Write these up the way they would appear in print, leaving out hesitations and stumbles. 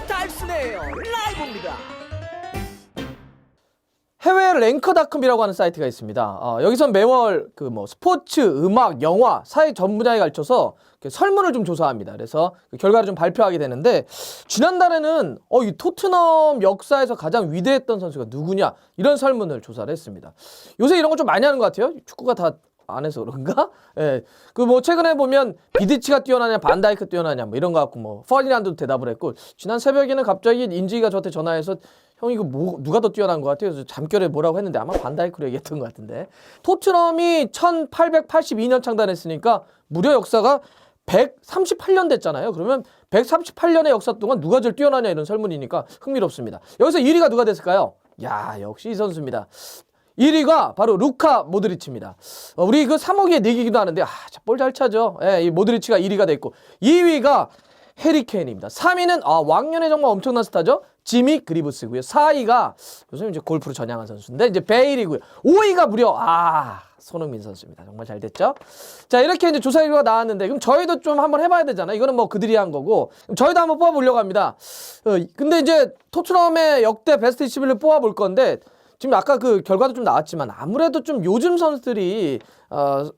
달순해요 라이브입니다. 해외 랭커닷컴이라고 하는 사이트가 있습니다. 여기선 매월 그 뭐 스포츠, 음악, 영화, 사회 전 분야에 걸쳐서 설문을 좀 조사합니다. 그래서 그 결과를 좀 발표하게 되는데 지난달에는 이 토트넘 역사에서 가장 위대했던 선수가 누구냐 이런 설문을 조사를 했습니다. 요새 이런 거 좀 많이 하는 것 같아요. 축구가 다 안 해서 그런가? 예. 그 뭐 최근에 보면 비디치가 뛰어나냐, 반다이크 뛰어나냐 뭐 이런 거 갖고 뭐 퍼디난드도 대답을 했고 지난 새벽에는 갑자기 인지가 저한테 전화해서 형 이거 뭐 누가 더 뛰어난 것 같아요? 그래서 잠결에 뭐라고 했는데 아마 반다이크로 얘기했던 것 같은데 토트넘이 1882년 창단했으니까 무려 역사가 138년 됐잖아요. 그러면 138년의 역사 동안 누가 제일 뛰어나냐 이런 설문이니까 흥미롭습니다. 여기서 1위가 누가 됐을까요? 야 역시 이 선수입니다. 1위가 바로 루카 모드리치입니다. 우리 그 3억에 내기기도 하는데 볼 잘 차죠. 예, 이 모드리치가 1위가 됐고 2위가 해리 케인입니다. 3위는 왕년에 정말 엄청난 스타죠. 지미 그리브스고요. 4위가 요즘 이제 골프로 전향한 선수인데 이제 베일이고요. 5위가 무려 손흥민 선수입니다. 정말 잘 됐죠? 자, 이렇게 이제 조사 결과가 나왔는데 그럼 저희도 좀 한번 해봐야 되잖아요. 이거는 뭐 그들이 한 거고 그럼 저희도 한번 뽑아보려고 합니다. 근데 이제 토트넘의 역대 베스트 21을 뽑아볼 건데 지금 아까 그 결과도 좀 나왔지만 아무래도 좀 요즘 선수들이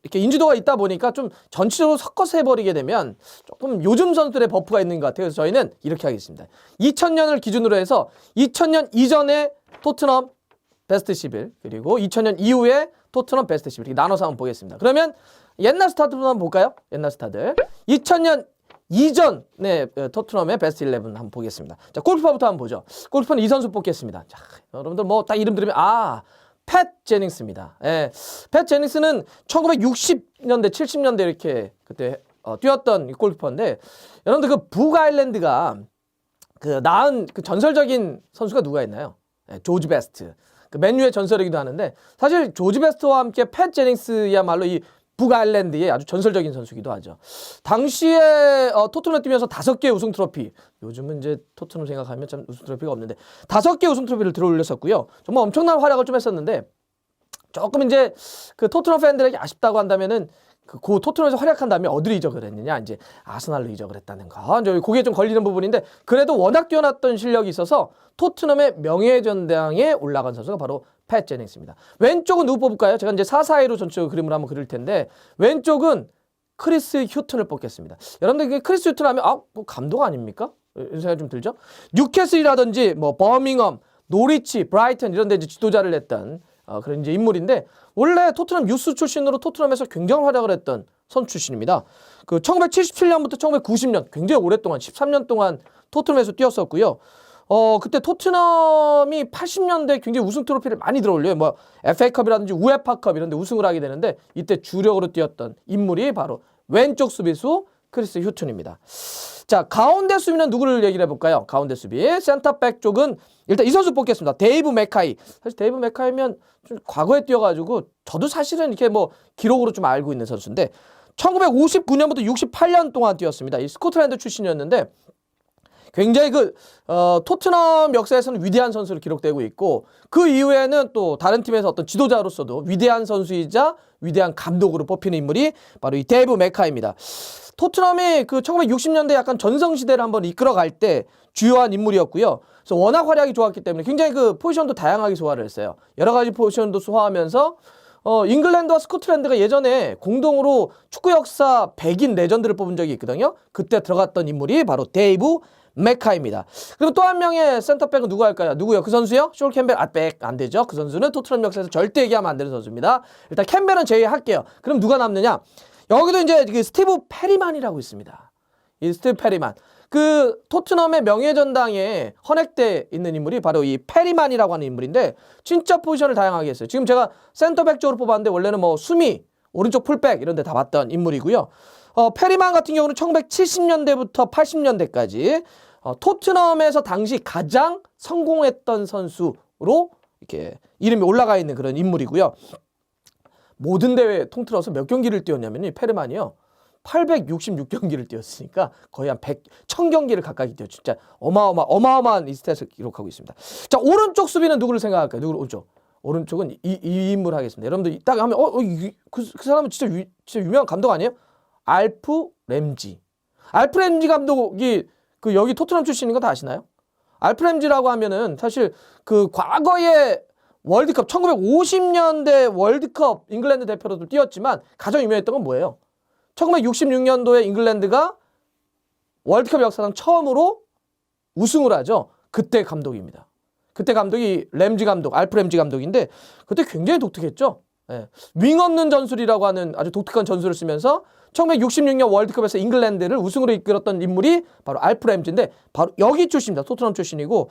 이렇게 인지도가 있다 보니까 좀 전체적으로 섞어서 해버리게 되면 조금 요즘 선수들의 버프가 있는 것 같아요. 그래서 저희는 이렇게 하겠습니다. 2000년을 기준으로 해서 2000년 이전에 토트넘 베스트 11 그리고 2000년 이후에 토트넘 베스트 11 이렇게 나눠서 한번 보겠습니다. 그러면 옛날 스타들부터 한번 볼까요? 옛날 스타들 2000년 이전에 토트넘의 베스트 11 한번 보겠습니다. 자, 골키퍼부터 한번 보죠. 골키퍼는 이 선수 뽑겠습니다. 자, 여러분들 뭐 딱 이름 들으면 팻 제닝스입니다. 예. 팻 제닝스는 1960년대, 70년대 이렇게 그때 뛰었던 골키퍼인데 여러분들 그 북 아일랜드가 그 낳은 그 전설적인 선수가 누가 있나요? 예, 조지 베스트. 그 맨유의 전설이기도 하는데 사실 조지 베스트와 함께 팻 제닝스야말로 이 북아일랜드의 아주 전설적인 선수이기도 하죠. 당시에 토트넘에 뛰면서 5개 우승 트로피, 요즘은 이제 토트넘 생각하면 참 우승 트로피가 없는데 5개 우승 트로피를 들어올렸었고요. 정말 엄청난 활약을 좀 했었는데 조금 이제 그 토트넘 팬들에게 아쉽다고 한다면은 그 토트넘에서 활약한 다음에 어디로 이적을 했느냐 이제 아스날로 이적을 했다는 거. 이제 그게 좀 걸리는 부분인데 그래도 워낙 뛰어났던 실력이 있어서 토트넘의 명예전당에 올라간 선수가 바로 팻 제닝스입니다. 왼쪽은 누구 뽑을까요? 제가 이제 4-4-2로 전체적으로 그림을 한번 그릴 텐데 왼쪽은 크리스 휴튼을 뽑겠습니다. 여러분들 크리스 휴튼 하면 뭐 감독 아닙니까? 이런 생각이 좀 들죠? 뉴캐슬이라든지 뭐 버밍엄, 노리치, 브라이튼 이런 데 이제 지도자를 했던 그런 이제 인물인데 원래 토트넘 유스 출신으로 토트넘에서 굉장히 활약을 했던 선수 출신입니다. 그 1977년부터 1990년 굉장히 오랫동안 13년 동안 토트넘에서 뛰었었고요. 그때 토트넘이 80년대 굉장히 우승 트로피를 많이 들어올려요. 뭐 FA컵이라든지 우에파컵 이런 데 우승을 하게 되는데 이때 주력으로 뛰었던 인물이 바로 왼쪽 수비수 크리스 휴튼입니다. 자, 가운데 수비는 누구를 얘기를 해볼까요? 가운데 수비 센터백 쪽은 일단 이 선수 뽑겠습니다. 데이브 맥카이. 사실 데이브 맥카이면 좀 과거에 뛰어가지고 저도 사실은 이렇게 뭐 기록으로 좀 알고 있는 선수인데 1959년부터 68년 동안 뛰었습니다. 이 스코틀랜드 출신이었는데 굉장히 토트넘 역사에서는 위대한 선수로 기록되고 있고 그 이후에는 또 다른 팀에서 어떤 지도자로서도 위대한 선수이자 위대한 감독으로 뽑히는 인물이 바로 이 데이브 맥카이입니다. 토트넘이 그 1960년대 약간 전성시대를 한번 이끌어갈 때 주요한 인물이었고요. 그래서 워낙 활약이 좋았기 때문에 굉장히 그 포지션도 다양하게 소화를 했어요. 여러 가지 포지션도 소화하면서 잉글랜드와 스코틀랜드가 예전에 공동으로 축구 역사 100인 레전드를 뽑은 적이 있거든요. 그때 들어갔던 인물이 바로 데이브 맥카이입니다. 그리고 또 한 명의 센터백은 누구 할까요? 누구요? 그 선수요? 숄 캠벨. 안 되죠. 그 선수는 토트넘 역사에서 절대 얘기하면 안 되는 선수입니다. 일단 캠벨은 제외할게요. 그럼 누가 남느냐? 여기도 이제 그 스티브 페리만이라고 있습니다. 이 스티브 페리만. 그 토트넘의 명예전당에 헌액돼 있는 인물이 바로 이 페리만이라고 하는 인물인데 진짜 포지션을 다양하게 했어요. 지금 제가 센터백 쪽으로 뽑았는데 원래는 뭐 수미, 오른쪽 풀백 이런 데 다 봤던 인물이고요. 페리만 같은 경우는 1970년대부터 80년대까지 토트넘에서 당시 가장 성공했던 선수로 이렇게 이름이 올라가 있는 그런 인물이고요. 모든 대회 통틀어서 몇 경기를 뛰었냐면 이 페리만이요. 866경기를 뛰었으니까 거의 한 1000경기를 가까이 뛰었죠. 진짜 어마어마한 이 스탯을 기록하고 있습니다. 자, 오른쪽 수비는 누구를 생각할까요? 오른쪽은 이 인물 하겠습니다. 여러분들 딱 하면 그 사람은 진짜 유명한 감독 아니에요? 알프 램지. 알프 램지 감독이 그 여기 토트넘 출신인 거 다 아시나요? 알프 램지라고 하면은 사실 그 과거에 월드컵 1950년대 월드컵 잉글랜드 대표로도 뛰었지만 가장 유명했던 건 뭐예요? 1966년도에 잉글랜드가 월드컵 역사상 처음으로 우승을 하죠. 그때 감독입니다. 그때 감독이 램지 감독, 알프 램지 감독인데 그때 굉장히 독특했죠. 예. 윙 없는 전술이라고 하는 아주 독특한 전술을 쓰면서 1966년 월드컵에서 잉글랜드를 우승으로 이끌었던 인물이 바로 알프 램지인데 바로 여기 출신입니다. 토트넘 출신이고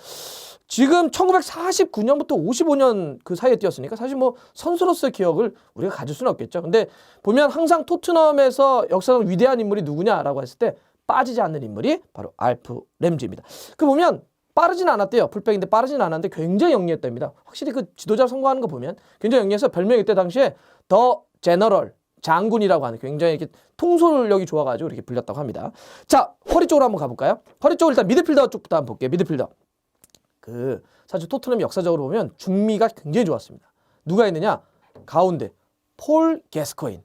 지금 1949년부터 55년 그 사이에 뛰었으니까 사실 뭐 선수로서의 기억을 우리가 가질 수는 없겠죠. 근데 보면 항상 토트넘에서 역사상 위대한 인물이 누구냐라고 했을 때 빠지지 않는 인물이 바로 알프 램지입니다. 그 보면 빠르진 않았대요. 풀백인데 빠르진 않았는데 굉장히 영리했답니다. 확실히 그 지도자 선거하는 거 보면 굉장히 영리해서 별명이 이때 당시에 더 제너럴 장군이라고 하는 굉장히 이렇게 통솔력이 좋아가지고 이렇게 불렸다고 합니다. 자, 허리 쪽으로 한번 가볼까요? 허리 쪽으로 일단 미드필더 쪽부터 한번 볼게요. 미드필더. 그 사실 토트넘이 역사적으로 보면 중미가 굉장히 좋았습니다. 누가 있느냐? 가운데 폴 게스코인.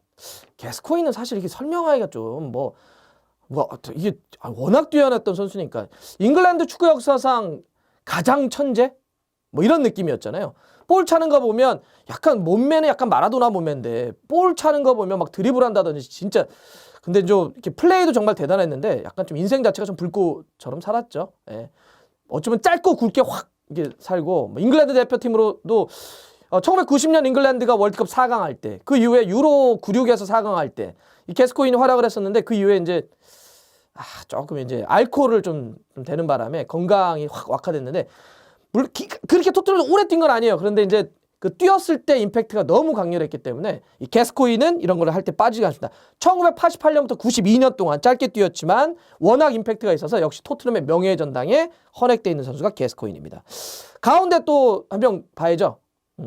게스코인은 사실 이렇게 설명하기가 좀 이게 워낙 뛰어났던 선수니까 잉글랜드 축구 역사상 가장 천재? 뭐 이런 느낌이었잖아요. 볼 차는 거 보면 약간 몸매는 약간 마라도나 몸매인데 볼 차는 거 보면 막 드리블 한다든지 진짜 근데 좀 이렇게 플레이도 정말 대단했는데 약간 좀 인생 자체가 좀 불꽃처럼 살았죠. 예. 어쩌면 짧고 굵게 확 이게 살고 뭐 잉글랜드 대표팀으로도 1990년 잉글랜드가 월드컵 4강 할 때 그 이후에 유로 96에서 4강 할 때 이 게스코인이 활약을 했었는데 그 이후에 이제 조금 이제 알코올을 좀 되는 바람에 건강이 확 악화됐는데 그렇게 토트넘에서 오래 뛴 건 아니에요. 그런데 이제 그 뛰었을 때 임팩트가 너무 강렬했기 때문에 이 게스코인은 이런 걸 할 때 빠지지 않습니다. 1988년부터 92년 동안 짧게 뛰었지만 워낙 임팩트가 있어서 역시 토트넘의 명예의 전당에 헌액되어 있는 선수가 게스코인입니다. 가운데 또 한 명 봐야죠.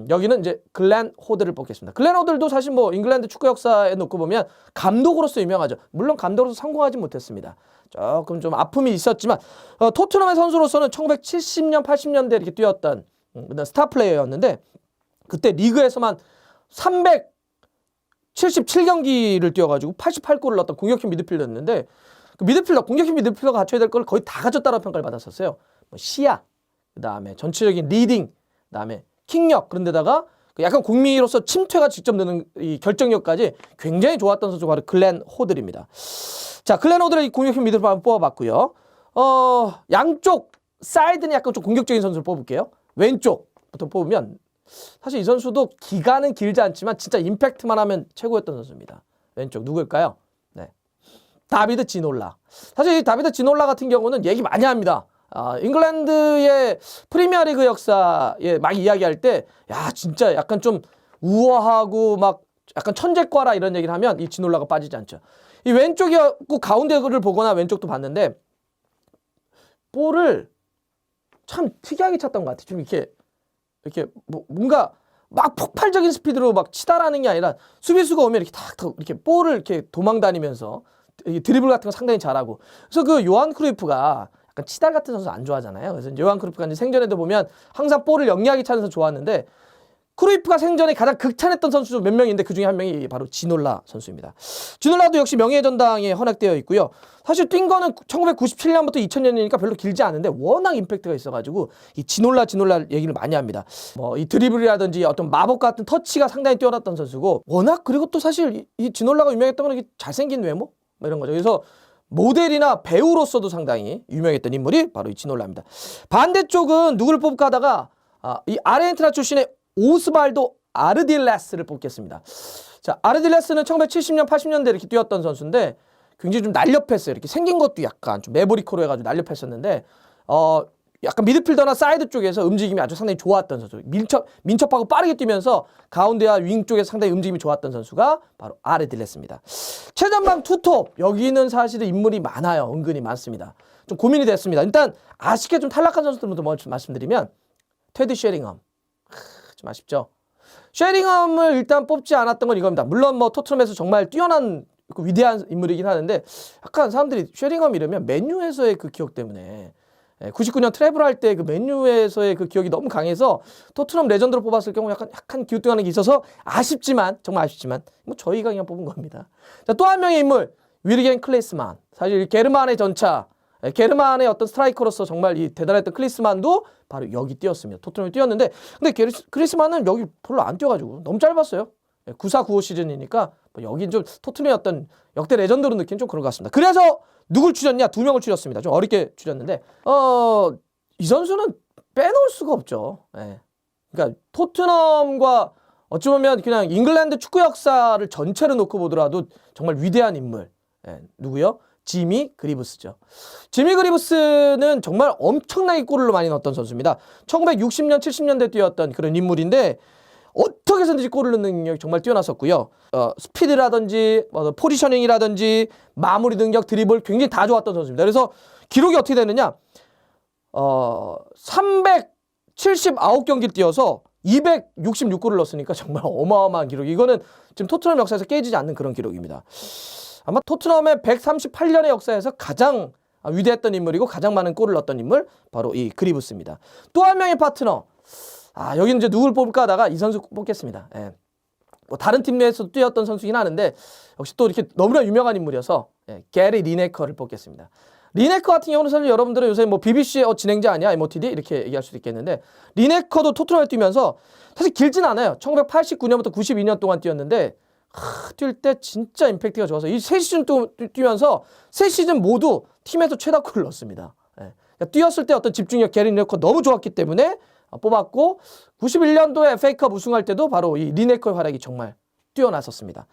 여기는 이제 글렌 호드를 뽑겠습니다. 글렌 호드도 사실 뭐 잉글랜드 축구 역사에 놓고 보면 감독으로서 유명하죠. 물론 감독으로서 성공하지 못했습니다. 조금 좀 아픔이 있었지만 토트넘의 선수로서는 1970년, 80년대 이렇게 뛰었던 스타 플레이어였는데 그때 리그에서만 377경기를 뛰어가지고 88골을 넣었던 공격형 미드필더였는데 그 공격형 미드필더가 갖춰야 될 걸 거의 다 갖췄다라는 평가를 받았었어요. 뭐 시야, 그 다음에 전체적인 리딩, 그 다음에 킥력, 그런데다가 약간 공미로서 침투가 직접 느는 이 결정력까지 굉장히 좋았던 선수가 바로 글렌 호들입니다. 자, 글렌 호들의 이 공격형 미드필더 한번 뽑아봤고요. 양쪽 사이드는 약간 좀 공격적인 선수를 뽑을게요. 왼쪽부터 뽑으면 사실 이 선수도 기간은 길지 않지만 진짜 임팩트만 하면 최고였던 선수입니다. 왼쪽 누구일까요? 네, 다비드 지놀라. 사실 이 다비드 지놀라 같은 경우는 얘기 많이 합니다. 잉글랜드의 프리미어리그 역사에 막 이야기할 때, 야, 진짜 약간 좀 우아하고 막 약간 천재과라 이런 얘기를 하면 이 지놀라가 빠지지 않죠. 이 왼쪽이었고 가운데를 보거나 왼쪽도 봤는데, 볼을 참 특이하게 찼던 것 같아요. 좀 이렇게 뭔가 막 폭발적인 스피드로 막 치다라는 게 아니라 수비수가 오면 이렇게 탁 이렇게 볼을 이렇게 도망 다니면서 드리블 같은 거 상당히 잘하고. 그래서 그 요한 크루이프가 약간 치달 같은 선수 안 좋아하잖아요. 그래서 요한 크루이프가 이제 생전에도 보면 항상 볼을 영리하게 차는 선수 좋았는데 크루이프가 생전에 가장 극찬했던 선수 몇 명인데 그 중에 한 명이 바로 지놀라 선수입니다. 지놀라도 역시 명예의 전당에 헌액되어 있고요. 사실 뛴 거는 1997년부터 2000년이니까 별로 길지 않은데 워낙 임팩트가 있어가지고 이 지놀라 얘기를 많이 합니다. 뭐 이 드리블이라든지 어떤 마법 같은 터치가 상당히 뛰어났던 선수고 워낙 그리고 또 사실 이 지놀라가 유명했던 건 잘생긴 외모? 뭐 이런 거죠. 그래서 모델이나 배우로서도 상당히 유명했던 인물이 바로 이 지놀라입니다. 반대쪽은 누구를 뽑을까 하다가 이 아르헨티나 출신의 오스발도 아르딜레스를 뽑겠습니다. 자, 아르딜레스는 1970년, 80년대 이렇게 뛰었던 선수인데 굉장히 좀 날렵했어요. 이렇게 생긴 것도 약간 좀 메보리코로 해가지고 날렵했었는데 약간 미드필더나 사이드 쪽에서 움직임이 아주 상당히 좋았던 선수. 민첩하고 빠르게 뛰면서 가운데와 윙 쪽에서 상당히 움직임이 좋았던 선수가 바로 아르딜레스입니다. 최전방 투톱. 여기는 사실은 인물이 많아요. 은근히 많습니다. 좀 고민이 됐습니다. 일단 아쉽게 좀 탈락한 선수들부터 먼저 말씀드리면 테드 쉐링엄. 좀 아쉽죠. 쉐링엄을 일단 뽑지 않았던 건 이겁니다. 물론 뭐 토트넘에서 정말 뛰어난 위대한 인물이긴 하는데 약간 사람들이 쉐링엄 이러면 맨유에서의 그 기억 때문에 99년 트래블 할 때 그 맨유에서의 그 기억이 너무 강해서 토트넘 레전드로 뽑았을 경우 약간 기우뚱하는 게 있어서 아쉽지만 정말 아쉽지만 뭐 저희가 그냥 뽑은 겁니다. 자, 또 한 명의 인물 위르겐 클레스만. 사실 게르만의 전차 게르만의 어떤 스트라이커로서 정말 이 대단했던 클리스만도 바로 여기 뛰었습니다. 토트넘에 뛰었는데 근데 클리스만은 여기 별로 안 뛰어가지고 너무 짧았어요. 94-95 시즌이니까 뭐 여긴 좀 토트넘의 어떤 역대 레전드로 느낀 좀 그런 것 같습니다. 그래서 누굴 추렸냐? 2명을 추렸습니다. 좀 어렵게 추렸는데 이 선수는 빼놓을 수가 없죠. 예. 그러니까 토트넘과 어찌 보면 그냥 잉글랜드 축구 역사를 전체로 놓고 보더라도 정말 위대한 인물. 예. 누구요? 지미 그리브스죠. 지미 그리브스는 정말 엄청나게 골을 많이 넣었던 선수입니다. 1960년, 70년대 뛰었던 그런 인물인데 어떻게 해서든지 골을 넣는 능력이 정말 뛰어났었고요. 스피드라든지 포지셔닝이라든지 마무리 능력, 드리블 굉장히 다 좋았던 선수입니다. 그래서 기록이 어떻게 되느냐? 379경기 뛰어서 266골을 넣었으니까 정말 어마어마한 기록. 이거는 지금 토트넘 역사에서 깨지지 않는 그런 기록입니다. 아마 토트넘의 138년의 역사에서 가장 위대했던 인물이고 가장 많은 골을 넣었던 인물 바로 이 그리브스입니다. 또 한 명의 파트너. 여기는 이제 누굴 뽑을까 하다가 이 선수 뽑겠습니다. 예. 뭐 다른 팀 내에서도 뛰었던 선수긴 하는데 역시 또 이렇게 너무나 유명한 인물이어서 게리 리네커를 뽑겠습니다. 리네커 같은 경우는 사실 여러분들은 요새 뭐 BBC의 진행자 아니야? MOTD? 이렇게 얘기할 수도 있겠는데 리네커도 토트넘에 뛰면서 사실 길진 않아요. 1989년부터 92년 동안 뛰었는데 뛸 때 진짜 임팩트가 좋아서 이 3시즌 뛰면서 3시즌 모두 팀에서 최다골을 넣었습니다. 예. 그러니까 뛰었을 때 어떤 집중력 게리 리네커 너무 좋았기 때문에 뽑았고 91년도에 FA컵 우승할 때도 바로 이 리네커의 활약이 정말 뛰어났었습니다.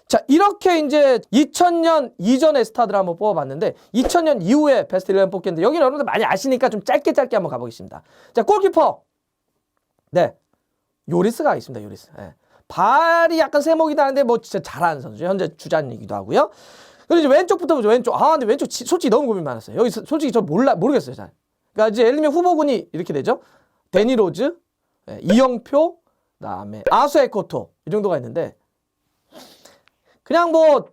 자, 이렇게 이제 2000년 이전의 스타들을 한번 뽑아봤는데 2000년 이후에 베스트 11 뽑겠는데 여기는 여러분들 많이 아시니까 좀 짧게 한번 가보겠습니다. 자, 골키퍼. 네. 요리스가 있습니다. 요리스. 네. 발이 약간 세목이 나는데 뭐 진짜 잘하는 선수죠. 현재 주장이기도 하고요. 그리고 이제 왼쪽부터 보죠. 왼쪽. 근데 왼쪽 솔직히 너무 고민 많았어요. 여기 솔직히 저 모르겠어요. 잘. 그러니까 이제 예를 들면 후보군이 이렇게 되죠. 데니 로즈, 이영표, 그다음에 아수에코토 이 정도가 있는데 그냥 뭐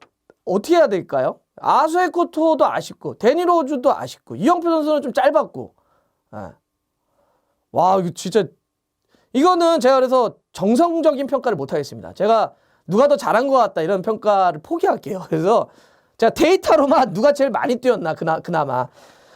어떻게 해야 될까요? 아수에코토도 아쉽고 데니 로즈도 아쉽고 이영표 선수는 좀 짧았고 와 이거 진짜 이거는 제가 그래서 정성적인 평가를 못 하겠습니다. 제가 누가 더 잘한 것 같다 이런 평가를 포기할게요. 그래서 제가 데이터로만 누가 제일 많이 뛰었나 그나마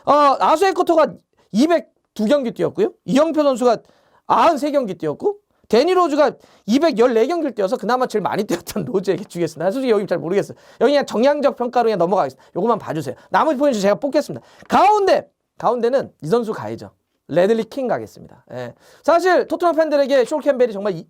아수에코토가 202경기 뛰었고요. 이영표 선수가 93경기 뛰었고 데니 로즈가 214경기를 뛰어서 그나마 제일 많이 뛰었던 로즈에게 주겠습니다. 솔직히 여기 잘 모르겠어요. 여기 그냥 정량적 평가로 그냥 넘어가겠습니다. 요것만 봐주세요. 나머지 포인트 제가 뽑겠습니다. 가운데는 이 선수 가야죠. 레들리 킹 가겠습니다. 예. 사실 토트넘 팬들에게 숄 캠벨이 정말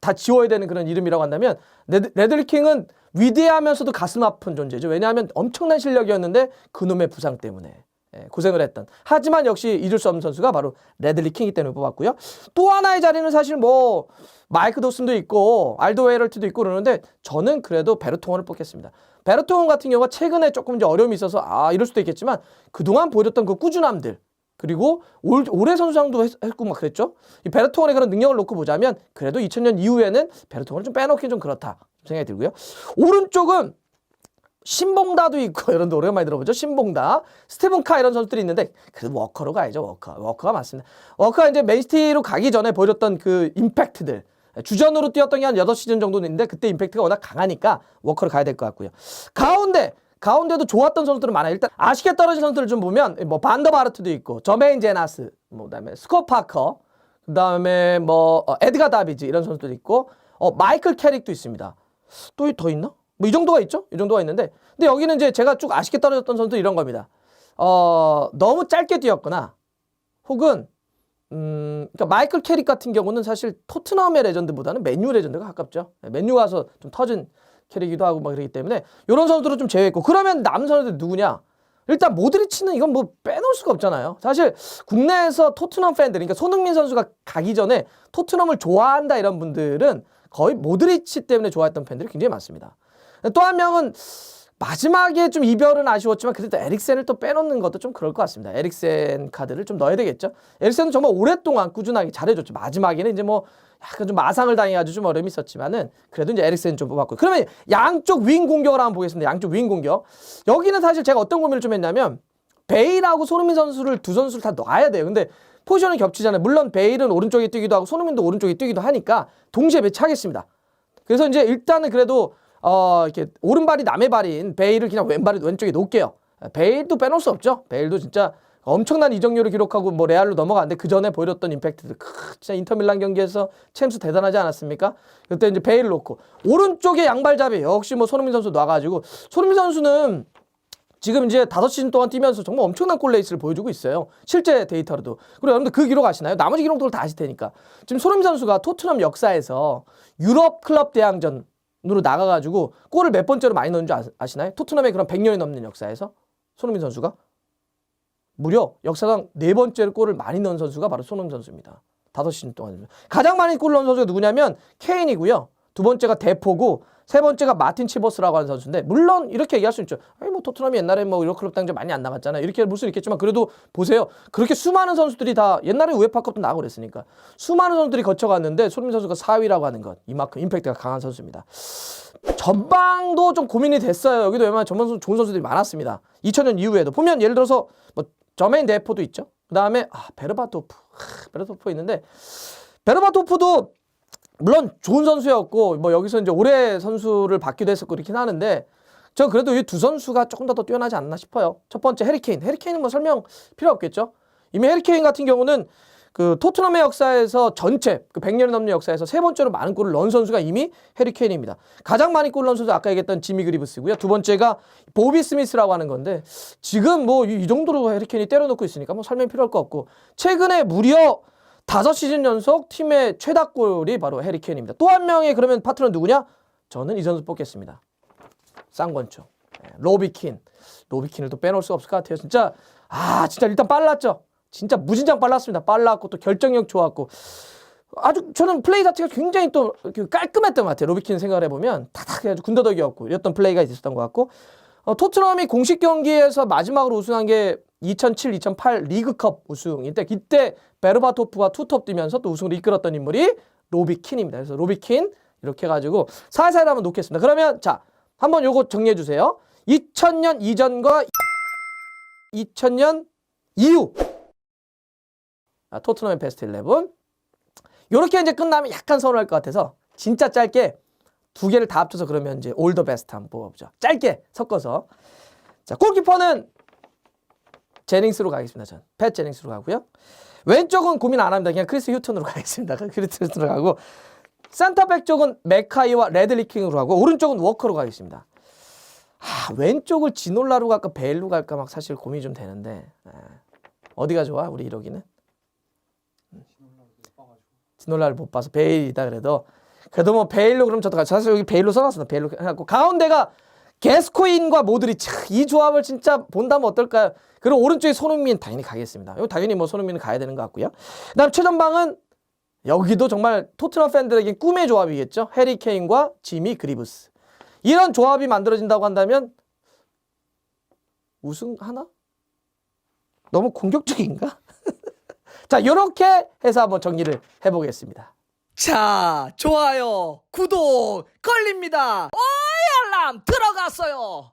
다 지워야 되는 그런 이름이라고 한다면 레들리 킹은 위대하면서도 가슴 아픈 존재죠. 왜냐하면 엄청난 실력이었는데 그놈의 부상 때문에 고생을 했던. 하지만 역시 잊을 수 없는 선수가 바로 레들리 킹이기 때문에 뽑았고요. 또 하나의 자리는 사실 뭐 마이크 도슨도 있고 알도 웨이럴트도 있고 그러는데 저는 그래도 베르통원을 뽑겠습니다. 베르통원 같은 경우가 최근에 조금 이제 어려움이 있어서 이럴 수도 있겠지만 그동안 보여줬던 그 꾸준함들 그리고 올해 선수상도 했고 막 그랬죠. 이 베르통원의 그런 능력을 놓고 보자면 그래도 2000년 이후에는 베르통원을 좀 빼놓긴 좀 그렇다 생각이 들고요. 오른쪽은 신봉다도 있고 이런데 오랜만에 들어보죠. 신봉다, 스티븐 카 이런 선수들이 있는데 그래도 워커로 가야죠. 워커가 맞습니다. 워커가 이제 맨시티로 가기 전에 보여줬던 그 임팩트들 주전으로 뛰었던 게 한 8시즌 정도는 있는데 그때 임팩트가 워낙 강하니까 워커로 가야 될 것 같고요. 가운데도 좋았던 선수들은 많아요. 일단 아쉽게 떨어진 선수들을 좀 보면 뭐 반더바르트도 있고 저메인 제나스, 뭐 그다음에 스콧 파커, 그다음에 뭐 에드가 다비즈 이런 선수들이 있고 마이클 캐릭도 있습니다. 또 더 있나? 뭐 이 정도가 있죠? 이 정도가 있는데 근데 여기는 이제 제가 쭉 아쉽게 떨어졌던 선수 이런 겁니다. 너무 짧게 뛰었거나 혹은 그러니까 마이클 캐릭 같은 경우는 사실 토트넘의 레전드보다는 맨유 레전드가 가깝죠. 맨유 가서 좀 터진 캐릭이기도 하고 막 그러기 때문에 이런 선수들은 좀 제외했고 그러면 남은 선수들 누구냐? 일단 모드리치는 이건 뭐 빼놓을 수가 없잖아요. 사실 국내에서 토트넘 팬들 그러니까 손흥민 선수가 가기 전에 토트넘을 좋아한다 이런 분들은 거의 모드리치 때문에 좋아했던 팬들이 굉장히 많습니다. 또 한 명은 마지막에 좀 이별은 아쉬웠지만 그래도 에릭센을 또 빼놓는 것도 좀 그럴 것 같습니다. 에릭센 카드를 좀 넣어야 되겠죠. 에릭센은 정말 오랫동안 꾸준하게 잘해줬죠. 마지막에는 이제 뭐 약간 좀 마상을 당해가지고 좀 어려움이 있었지만은 그래도 이제 에릭센 좀 뽑았고 그러면 양쪽 윙 공격을 한번 보겠습니다. 양쪽 윙 공격. 여기는 사실 제가 어떤 고민을 좀 했냐면 베일하고 손흥민 선수를 두 선수를 다 놔야 돼요. 근데 포지션이 겹치잖아요. 물론 베일은 오른쪽에 뛰기도 하고 손흥민도 오른쪽에 뛰기도 하니까 동시에 배치하겠습니다. 그래서 이제 일단은 그래도 이렇게 오른발이 남의 발인 베일을 그냥 왼쪽에 놓을게요. 베일도 빼놓을 수 없죠. 베일도 진짜 엄청난 이적료를 기록하고 뭐 레알로 넘어갔는데 그 전에 보여줬던 임팩트들 진짜 인터밀란 경기에서 챔스 대단하지 않았습니까? 그때 이제 베일 놓고 오른쪽에 양발잡이 역시 뭐 손흥민 선수 놔가지고 손흥민 선수는 지금 이제 5시즌 동안 뛰면서 정말 엄청난 골레이스를 보여주고 있어요. 실제 데이터로도. 그리고 여러분들 그 기록 아시나요? 나머지 기록들을 다 아실 테니까. 지금 손흥민 선수가 토트넘 역사에서 유럽 클럽 대항전으로 나가가지고 골을 몇 번째로 많이 넣은 줄 아시나요? 토트넘의 그런 100년이 넘는 역사에서 손흥민 선수가 무려 역사상 4번째로 골을 많이 넣은 선수가 바로 손흥민 선수입니다. 5시즌 동안. 가장 많이 골 넣은 선수가 누구냐면 케인이고요. 2번째가 데포고 3번째가 마틴 치버스라고 하는 선수인데 물론 이렇게 얘기할 수 있죠. 아니 뭐 토트넘이 옛날에 뭐 유럽 클럽 대항전 많이 안 나갔잖아요. 이렇게 볼 수 있겠지만 그래도 보세요. 그렇게 수많은 선수들이 다 옛날에 우에파컵도 나가고 그랬으니까 수많은 선수들이 거쳐갔는데 손흥민 선수가 4위라고 하는 것 이만큼 임팩트가 강한 선수입니다. 전방도 좀 고민이 됐어요. 여기도 웬만한 전방 선수 좋은 선수들이 많았습니다. 2000년 이후에도 보면 예를 들어서 뭐 저메인 데포도 있죠. 그 다음에 베르바토프 있는데 베르바토프도 물론 좋은 선수였고 뭐 여기서 이제 올해 선수를 받기도 했었고 그렇긴 하는데 저 그래도 이 두 선수가 조금 더 뛰어나지 않나 싶어요. 첫 번째 해리케인은 뭐 설명 필요 없겠죠. 이미 해리케인 같은 경우는 그 토트넘의 역사에서 전체 그 100년이 넘는 역사에서 3번째로 많은 골을 넣은 선수가 이미 해리케인입니다. 가장 많이 골 넣은 선수 아까 얘기했던 지미 그리브스고요. 2번째가 보비 스미스라고 하는 건데 지금 뭐 이 정도로 해리케인이 때려놓고 있으니까 뭐 설명 필요할 거 없고 최근에 무려 5시즌 연속 팀의 최다골이 바로 해리케인입니다. 또 한 명의 그러면 파트너 누구냐? 저는 이 선수 뽑겠습니다. 쌍권총. 로비킨을 또 빼놓을 수가 없을 것 같아요. 진짜 일단 빨랐죠. 진짜 무진장 빨랐습니다. 빨랐고 또 결정력 좋았고 아주 저는 플레이 자체가 굉장히 또 깔끔했던 것 같아요. 로비킨 생각을 해보면 타닥 해가지고 군더더기였고 이랬던 플레이가 있었던 것 같고 토트넘이 공식 경기에서 마지막으로 우승한 게 2007-2008 리그컵 우승인데 이때 베르바토프가 투톱 뛰면서 또 우승을 이끌었던 인물이 로비킨입니다. 그래서 로비킨 이렇게 해가지고 살살 한번 놓겠습니다. 그러면 자 한번 요거 정리해 주세요. 2000년 이전과 2000년 이후 토트넘의 베스트 11 요렇게 이제 끝나면 약간 서운할 것 같아서 진짜 짧게 2개를 다 합쳐서 그러면 이제 올 더 베스트 한번 뽑아보죠. 짧게 섞어서 자 골키퍼는 제닝스로 가겠습니다. 전 팻 제닝스로 가고요. 왼쪽은 고민 안 합니다. 그냥 크리스 휴턴으로 가겠습니다. 크리스 휴턴으로 가고 센터백 쪽은 맥카이와 레들리 킹으로 가고 오른쪽은 워커로 가겠습니다. 왼쪽을 지놀라로 갈까 베일로 갈까 막 사실 고민이 좀 되는데 어디가 좋아? 우리 이러기는 지놀라를 못 봐서 베일이다 그래도 뭐 베일로 그럼 저도 사실 여기 베일로 써놨습니다. 베일로 해갖고 가운데가 게스코인과 모드리치 이 조합을 진짜 본다면 어떨까요? 그리고 오른쪽에 손흥민 당연히 가겠습니다. 이거 당연히 뭐 손흥민은 가야 되는 것 같고요. 그다음 최전방은 여기도 정말 토트넘 팬들에게 꿈의 조합이겠죠. 해리케인과 지미 그리브스 이런 조합이 만들어진다고 한다면 우승하나? 너무 공격적인가? 자 이렇게 해서 한번 정리를 해보겠습니다. 자, 좋아요, 구독 걸립니다. 알람 들어갔어요.